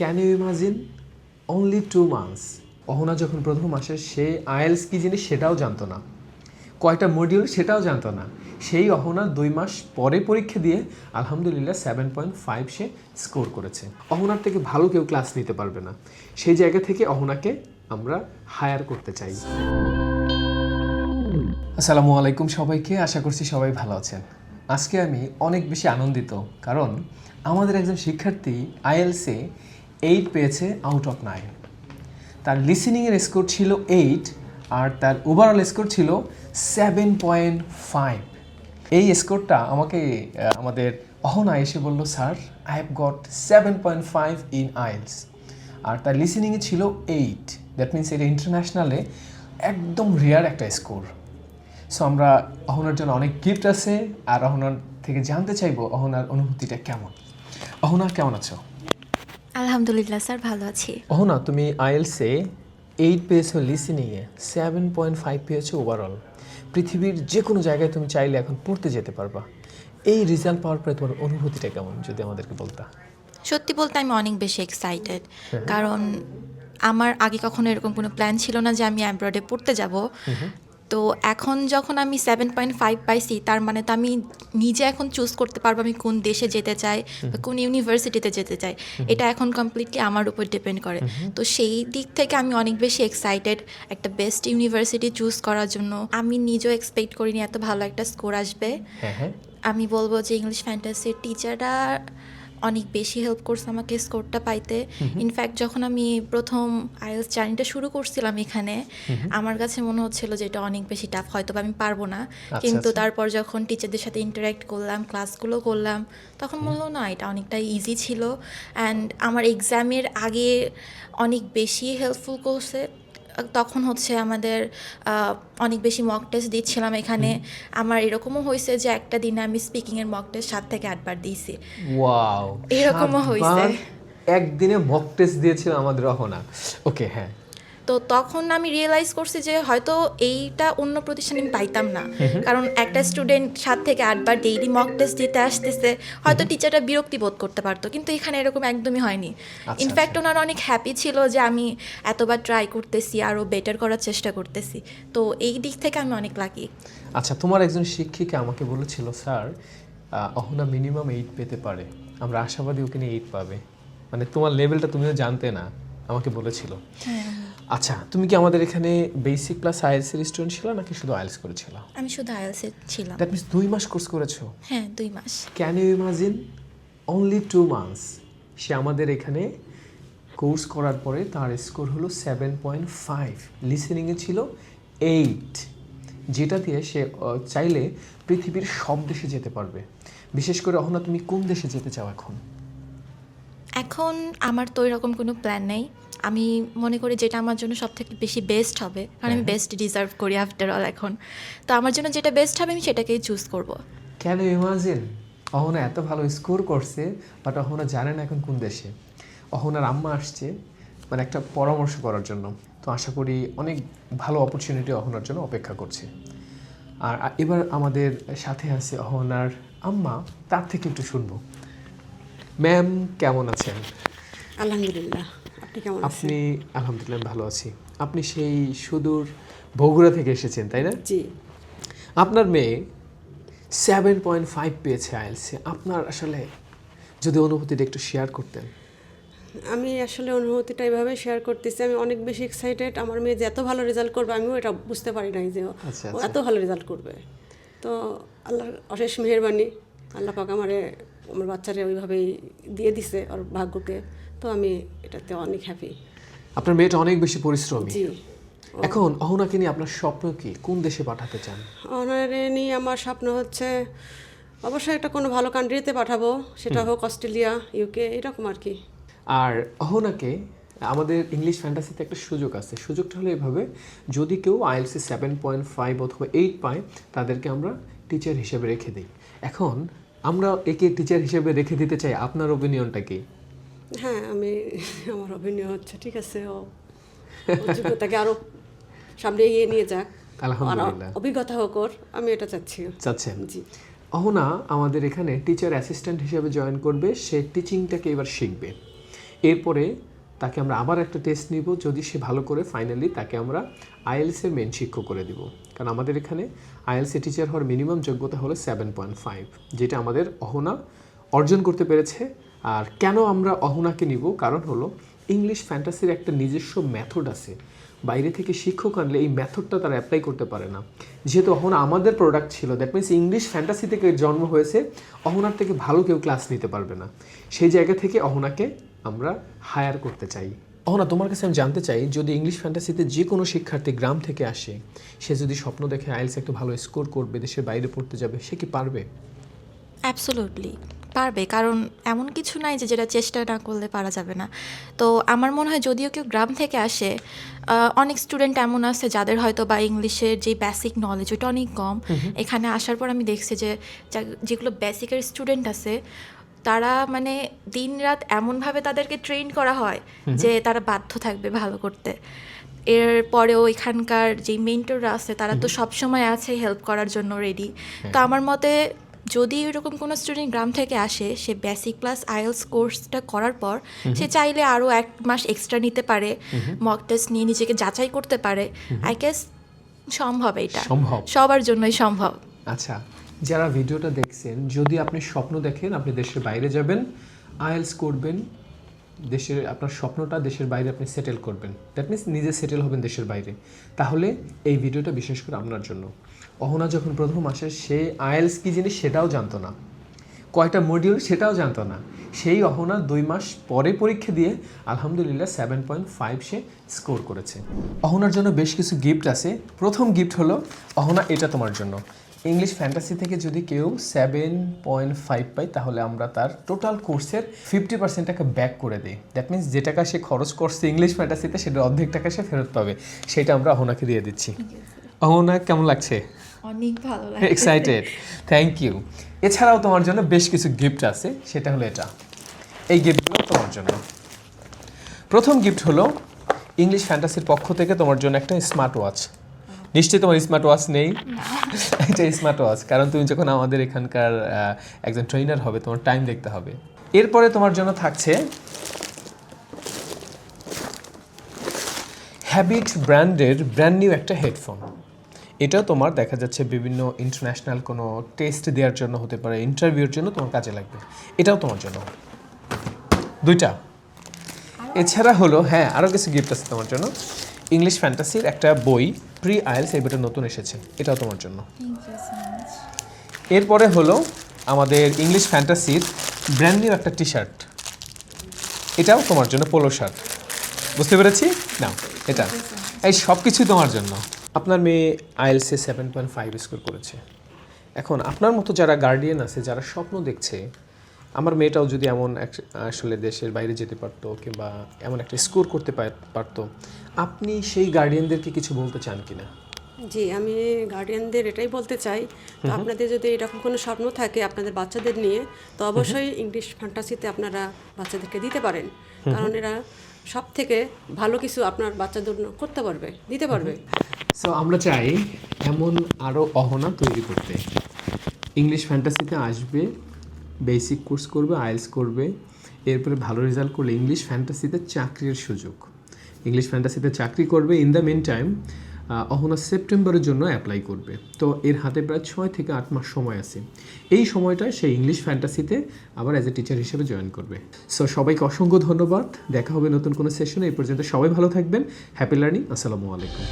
Can you imagine only 2 months? Ahana যখন প্রথম আসে সে আইএলস কি জিনিস সেটাও জানতো না, কয়টা মডিউল সেটাও জানতো না। সেই অহনা 2 মাস পরে পরীক্ষা দিয়ে আলহামদুলিল্লাহ 7.5 সে স্কোর করেছে। অহনার থেকে ভালো কেউ ক্লাস নিতে পারবে না, সেই জায়গা থেকে অহনাকে আমরা হায়ার করতে চাই। আসসালামু আলাইকুম সবাইকে, আশা করছি সবাই ভালো আছেন। আজকে আমি অনেক বেশি আনন্দিত, কারণ আমাদের একজন শিক্ষার্থী আইএলসে 8 পেয়েছে আউট অফ 9। তার লিসেনিংয়ের স্কোর ছিল 8 আর তার ওভারঅল স্কোর ছিল 7.5। এই স্কোরটা আমাকে আমাদের অহনা এসে বলল, sir I have got 7.5 in IELTS. আর তার লিসেনিংয়ে ছিল 8। দ্যাট মিনস এটা ইন্টারন্যাশনালে একদম রেয়ার একটা স্কোর। সো আমরা অহনার জন্য অনেক গিফট আছে, আর অহনার থেকে জানতে চাইবো অহনার অনুভূতিটা কেমন। অহনা কেমন আছো? আলহামদুলিল্লাহ স্যার, ভালো আছি। অহনা, তুমি আইএলসে 8 পেয়েছো, লিসেনিংয়ে 7.5 পেয়েছো ওভারঅল। পৃথিবীর যে কোনো জায়গায় তুমি চাইলে এখন পড়তে যেতে পারবা। এই রেজাল্ট পাওয়ার পরে তোমার অনুভূতিটা কেমন যদি আমাদেরকে বলতা? সত্যি বলতে আমি অনেক বেশি এক্সাইটেড, কারণ আমার আগে কখনো এরকম কোনো প্ল্যান ছিল না যে আমি অ্যাব্রডে পড়তে যাব। তো এখন যখন আমি 7.5 পাইছি, তার মানে তো আমি নিজে এখন চুজ করতে পারবো আমি কোন দেশে যেতে চাই বা কোন ইউনিভার্সিটিতে যেতে চাই। এটা এখন কমপ্লিটলি আমার উপর ডিপেন্ড করে। তো সেই দিক থেকে আমি অনেক বেশি এক্সাইটেড একটা বেস্ট ইউনিভার্সিটি চুজ করার জন্য। আমি নিজেও এক্সপেক্ট করিনি এত ভালো একটা স্কোর আসবে। আমি বলবো যে ইংলিশ ফ্যান্টাসির টিচাররা অনেক বেশি হেল্প করছে আমাকে স্কোরটা পাইতে। ইনফ্যাক্ট যখন আমি প্রথম আইএলস জার্নিটা শুরু করছিলাম এখানে, আমার কাছে মনে হচ্ছিল যে এটা অনেক বেশি টাফ, হয়তো বা আমি পারবো না। কিন্তু তারপর যখন টিচারদের সাথে ইন্টারাক্ট করলাম, ক্লাসগুলো করলাম, তখন মনে হলো না এটা অনেকটা ইজি ছিল। অ্যান্ড আমার এক্সামের আগে অনেক বেশি হেল্পফুল করছে। তখন হচ্ছে আমাদের অনেক বেশি মক টেস্ট দিচ্ছিলাম এখানে। আমার এরকমও হয়েছে যে একটা দিনে আমি স্পিকিংয়ের মক টেস্ট 7 থেকে 8 বার দিয়েছি। ওয়াও, এরকমও হয়েছে। একদিনে মক টেস্ট দিয়েছিল আমাদের অহনা। ওকে, হ্যাঁ। তো তখন আমি রিয়েলাইজ করছি যে হয়তো এইটা অন্য প্রতিষ্ঠানে আমি পাইতাম না, কারণ একটা স্টুডেন্ট 7 থেকে 8 বার ডেইলি মক টেস্ট দিতে আসতেছে, হয়তো টিচারটা বিরক্তি বোধ করতে পারতো, কিন্তু এখানে এরকম একদমই হয়নি। ইনফ্যাক্ট ওনারা অনেক হ্যাপি ছিল যে আমি এতবার ট্রাই করতেছি, আরও বেটার করার চেষ্টা করতেছি। তো এই দিক থেকে আমি অনেক লাকি। আচ্ছা, তোমার একজন শিক্ষিকা আমাকে বলেছিল, স্যার অহনা মিনিমাম 8 পেতে পারে, আমরা আশাবাদী ওকে নিয়ে 8 পাবে। মানে তোমার লেভেলটা তুমিও জানতে না, আমাকে বলেছিল। আচ্ছা, তুমি কি আমাদের এখানে বেসিক প্লাস আইএলস এর স্টুডেন্ট ছিল নাকি শুধু আইএলস করেছিল? আমি শুধু আইএলসে ছিলাম। দ্যাট মিন্স 2 মাস কোর্স করেছো? হ্যাঁ, 2 মাস। Can you imagine only 2 months? সে আমাদের এখানে কোর্স করার পরে তার স্কোর হলো 7.5, লিসেনিংয়ে ছিল 8, যেটা দিয়ে সে চাইলে পৃথিবীর সব দেশে যেতে পারবে। বিশেষ করে অহনা, তুমি কোন দেশে যেতে চাও এখন? এখন আমার তো এরকম কোনো প্ল্যান নেই। আমি মনে করি যেটা আমার জন্য সব থেকে বেশি বেস্ট হবে, কারণ আমি বেস্ট ডিজার্ভ করি আফটার অল এখন। তো আমার জন্য যেটা বেস্ট হবে আমি সেটাকেই চুজ করব। ক্যান ইউ ইমাজিন, অহনা এত ভালো স্কোর করছে, বাট অহনা জানে না এখন কোন দেশে। অহনার আম্মা আসছে মানে একটা পরামর্শ করার জন্য। তো আশা করি অনেক ভালো অপরচুনিটি অহনার জন্য অপেক্ষা করছে। আর এবার আমাদের সাথে আছে অহনার আম্মা, তার থেকে একটু শুনবো। ম্যাম কেমন আছেন? আলহামদুলিল্লাহ, আপনি কেমন আছেন? আপনি? আলহামদুলিল্লাহ ভালো আছি। আপনি সেই সুদূর বগুড়া থেকে এসেছেন, তাই না? জি। আপনার মেয়ে 7.5 পেয়েছে আইএলসে। আপনার আসলে যদি অনুভূতিটা একটু শেয়ার করতেন। আমি আসলে অনুভূতিটা এভাবে শেয়ার করতেছি, আমি অনেক বেশি এক্সাইটেড। আমার মেয়ে যে এত ভালো রেজাল্ট করবে আমিও এটা বুঝতে পারি নাই যে ও এত ভালো রেজাল্ট করবে। তো আল্লাহর অশেষ মেহেরবানি, আল্লাহ পাক আমার বাচ্চারে ওইভাবেই দিয়ে দিছে ওর ভাগ্যকে। তো আমি এটাতে অনেক হ্যাপি। আপনার মেয়েটা অনেক বেশি পরিশ্রমী। জি। এখন অহনাকে নিয়ে আপনার স্বপ্ন কি? কোন দেশে পাঠাতে চান? অনারে নিয়ে আমার স্বপ্ন হচ্ছে অবশ্যই একটা কোনো ভালো কান্ট্রিতে পাঠাবো, সেটা হোক অস্ট্রেলিয়া, ইউকে, এরকম আর কি। আর অহনাকে আমাদের ইংলিশ ফ্যান্টাসিতে একটা সুযোগ আছে। সুযোগটা হলো এভাবে, যদি কেউ আইএলসি 7.5 অথবা 8 পায়, তাদেরকে আমরা টিচার হিসেবে রেখে দিই। এখন আমরা একে টিচার হিসেবে রেখে দিতে চাই, আপনার ওপিনিয়নটা কি? হ্যাঁ, আমার অভিনয় হচ্ছে ঠিক আছে, ও যোগ্যতাকে আরো সামনে এগিয়ে নিয়ে যাক, আলহামদুলিল্লাহ, অভিজ্ঞতা হোক ওর, আমি এটা চাচ্ছেন। জি। অহনা আমাদের এখানে টিচার অ্যাসিস্ট্যান্ট হিসেবে জয়েন করবে। সে টিচিংটাকে এবার শিখবে এরপরে তাকে আমরা আবার একটা টেস্ট নিব, যদি সে ভালো করে ফাইনালি তাকে আমরা আইএলসের মেন শিক্ষক করে দিব। কারণ আমাদের এখানে আইএলসে টিচার হওয়ার মিনিমাম যোগ্যতা হলো 7.5, যেটা আমাদের অহনা অর্জন করতে পেরেছে। আর কেন আমরা অহনাকে নিব, কারণ হলো ইংলিশ ফ্যান্টাসির একটা নিজস্ব মেথড আছে, বাইরে থেকে শিক্ষক আনলে এই মেথডটা তারা অ্যাপ্লাই করতে পারে না। যেহেতু অহনা আমাদের প্রোডাক্ট ছিল, দ্যাট মিনস ইংলিশ ফ্যান্টাসি থেকে জন্ম হয়েছে, অহনার থেকে ভালো কেউ ক্লাস নিতে পারবে না। সেই জায়গা থেকে অহনাকে আমরা হায়ার করতে চাই। অহনা, তোমার কাছে আমি জানতে চাই, যদি ইংলিশ ফ্যান্টাসিতে যে কোনো শিক্ষার্থী গ্রাম থেকে আসে, সে যদি স্বপ্ন দেখে আইএলস একটু ভালো স্কোর করবে, দেশের বাইরে পড়তে যাবে, সে কি পারবে? অ্যাবসোলুটলি পারবে, কারণ এমন কিছু নাই যে যেটা চেষ্টা না করলে পারা যাবে না। তো আমার মনে হয় যদিও কেউ গ্রাম থেকে আসে, অনেক স্টুডেন্ট এমন আছে যাদের হয়তো বা ইংলিশের যে বেসিক নলেজ ওইটা অনেক কম। এখানে আসার পর আমি দেখছি যে যেগুলো বেসিকের স্টুডেন্ট আছে তারা মানে দিন রাত এমনভাবে তাদেরকে ট্রেন করা হয় যে তারা বাধ্য থাকবে ভালো করতে। এরপরেও এখানকার যে মেন্টররা আছে তারা তো সবসময় আছে হেল্প করার জন্য রেডি। তো আমার মতে যদি এরকম কোনো স্টুডেন্ট গ্রাম থেকে আসে, সে বেসিক প্লাস আইএলস কোর্সটা করার পর সে চাইলে আরও 1 মাস এক্সট্রা নিতে পারে, মক টেস্ট নিয়ে নিজেকে যাচাই করতে পারে। আই গেস সম্ভব, এটা সম্ভব, সবার জন্যই সম্ভব। আচ্ছা, যারা ভিডিওটা দেখছেন, যদি আপনি স্বপ্ন দেখেন আপনি দেশের বাইরে যাবেন, আইএলস করবেন, দেশের আপনার স্বপ্নটা দেশের বাইরে আপনি সেটেল করবেন, দ্যাট মিনস নিজে সেটেল হবেন দেশের বাইরে, তাহলে এই ভিডিওটা বিশেষ করে আপনার জন্য। অহনা যখন প্রথম আসে, সে আইএলস কী জিনিস সেটাও জানতো না, কয়টা মডিউল সেটাও জানতো না। সেই অহনা 2 মাস পরে পরীক্ষা দিয়ে আলহামদুলিল্লাহ 7.5 সে স্কোর করেছে। অহনার জন্য বেশ কিছু গিফট আছে। প্রথম গিফট হলো, অহনা এটা তোমার জন্য, ইংলিশ ফ্যান্টাসি থেকে যদি কেউ 7.5 পায় তাহলে আমরা তার টোটাল কোর্সের 50% টাকা ব্যাক করে দিই। দ্যাট মিনস যে টাকা সে খরচ করছে ইংলিশ ফ্যান্টাসিতে সেটা অর্ধেক টাকা সে ফেরত পাবে, সেটা আমরা অহনাকে দিয়ে দিচ্ছি। অহনা, কেমন লাগছে? অনেক ভালো লাগে, এক্সাইটেড, থ্যাংক ইউ। এছাড়াও তোমার জন্য বেশ কিছু গিফট আছে, সেটা হলো এটা, এই গিফটগুলো তোমার জন্য। প্রথম গিফট হলো ইংলিশ ফ্যান্টাসির পক্ষ থেকে তোমার জন্য একটা স্মার্ট ওয়াচ। নিশ্চয়ই তোমার স্মার্ট ওয়াচ নেই? এটা স্মার্ট ওয়াচ, কারণ তুমি যখন আমাদের এখানকার একজন ট্রেনার হবে তোমার টাইম দেখতে হবে। এরপরে তোমার জন্য থাকছে হ্যাবিট ব্র্যান্ডের ব্র্যান্ড নিউ একটা হেডফোন। এটাও তোমার দেখা যাচ্ছে বিভিন্ন ইন্টারন্যাশনাল কোনো টেস্ট দেওয়ার জন্য হতে পারে, ইন্টারভিউর জন্য তোমার কাজে লাগবে, এটাও তোমার জন্য। 2টা। এছাড়া হলো, হ্যাঁ, আরও কিছু গিফট আছে তোমার জন্য। ইংলিশ ফ্যান্টাসির একটা বই, প্রি আইএলস, এই বইটা নতুন এসেছে, এটাও তোমার জন্য। এরপরে হলো আমাদের ইংলিশ ফ্যান্টাসির ব্র্যান্ড নিউ একটা টি শার্ট, এটাও তোমার জন্য, পোলো শার্ট। বুঝতে পেরেছি না? এটা এই সব কিছুই তোমার জন্য। আপনার মেয়ে আইএলসে 7.5 স্কোর করেছে। এখন আপনার মতো যারা গার্ডিয়ান আছে, যারা স্বপ্ন দেখছে আমার মেয়েটাও যদি এমন আসলে দেশের বাইরে যেতে পারতো কিংবা এমন একটা স্কোর করতে পারতো, আপনি সেই গার্ডিয়ানদেরকে কিছু বলতে চান কিনা? জি, আমি গার্ডিয়ানদের এটাই বলতে চাই, তো আপনাদের যদি এরকম কোনো স্বপ্ন থাকে আপনাদের বাচ্চাদের নিয়ে, তো অবশ্যই ইংলিশ ফ্যান্টাসিতে আপনারা বাচ্চাদেরকে দিতে পারেন, কারণ এরা সব থেকে ভালো কিছু আপনার বাচ্চাদের করতে পারবে, দিতে পারবে। সো আমরা চাই এমন আরও অহনা তৈরি করতে। ইংলিশ ফ্যান্টাসিতে আসবে, বেসিক কোর্স করবে, আইএলস করবে, এরপরে ভালো রেজাল্ট করলে ইংলিশ ফ্যান্টাসিতে চাকরির সুযোগ, ইংলিশ ফ্যান্টাসিতে চাকরি করবে। In the mean time Ahana সেপ্টেম্বরের জন্য অ্যাপ্লাই করবে, তো এর হাতে প্রায় 6 থেকে 8 মাস সময় আছে। এই সময়টায় সে ইংলিশ ফ্যান্টাসিতে আবার অ্যাজ এ টিচার হিসেবে জয়েন করবে। সো সবাইকে অসংখ্য ধন্যবাদ, দেখা হবে নতুন কোনো সেশনে। এই পর্যন্ত সবাই ভালো থাকবেন, হ্যাপি লার্নিং, আসসালামু আলাইকুম।